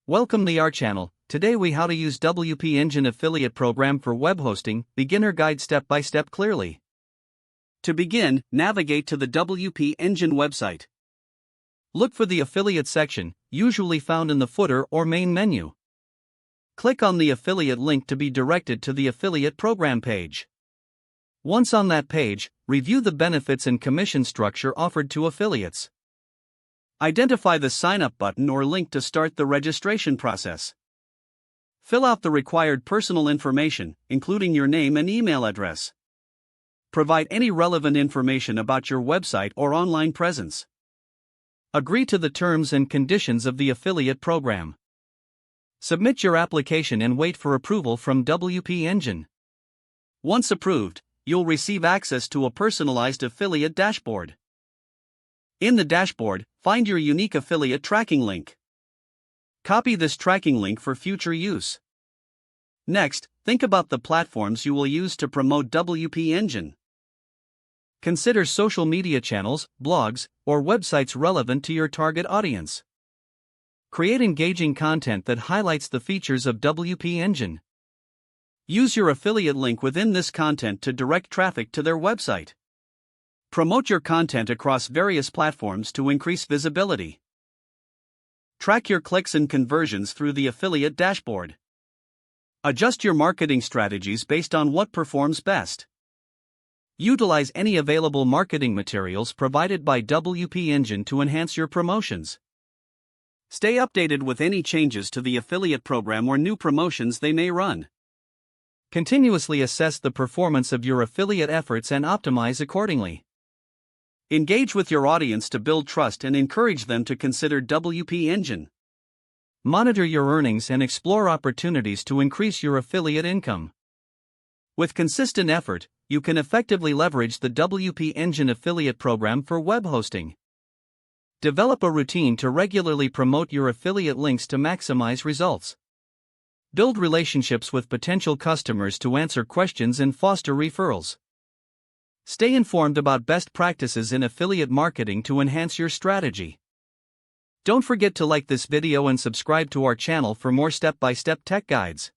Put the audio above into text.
Welcome to our channel. Today we how to use WP Engine affiliate program for web hosting, beginner guide step by step clearly. To begin, navigate to the WP Engine website. Look for the affiliate section, usually found in the footer or main menu. Click on the affiliate link to be directed to the affiliate program page. Once on that page, review the benefits and commission structure offered to affiliates. Identify the sign-up button or link to start the registration process. Fill out the required personal information, including your name and email address. Provide any relevant information about your website or online presence. Agree to the terms and conditions of the affiliate program. Submit your application and wait for approval from WP Engine. Once approved, you'll receive access to a personalized affiliate dashboard. In the dashboard, find your unique affiliate tracking link. Copy this tracking link for future use. Next, think about the platforms you will use to promote WP Engine. Consider social media channels, blogs, or websites relevant to your target audience. Create engaging content that highlights the features of WP Engine. Use your affiliate link within this content to direct traffic to their website. Promote your content across various platforms to increase visibility. Track your clicks and conversions through the affiliate dashboard. Adjust your marketing strategies based on what performs best. Utilize any available marketing materials provided by WP Engine to enhance your promotions. Stay updated with any changes to the affiliate program or new promotions they may run. Continuously assess the performance of your affiliate efforts and optimize accordingly. Engage with your audience to build trust and encourage them to consider WP Engine. Monitor your earnings and explore opportunities to increase your affiliate income. With consistent effort, you can effectively leverage the WP Engine affiliate program for web hosting. Develop a routine to regularly promote your affiliate links to maximize results. Build relationships with potential customers to answer questions and foster referrals. Stay informed about best practices in affiliate marketing to enhance your strategy. Don't forget to like this video and subscribe to our channel for more step-by-step tech guides.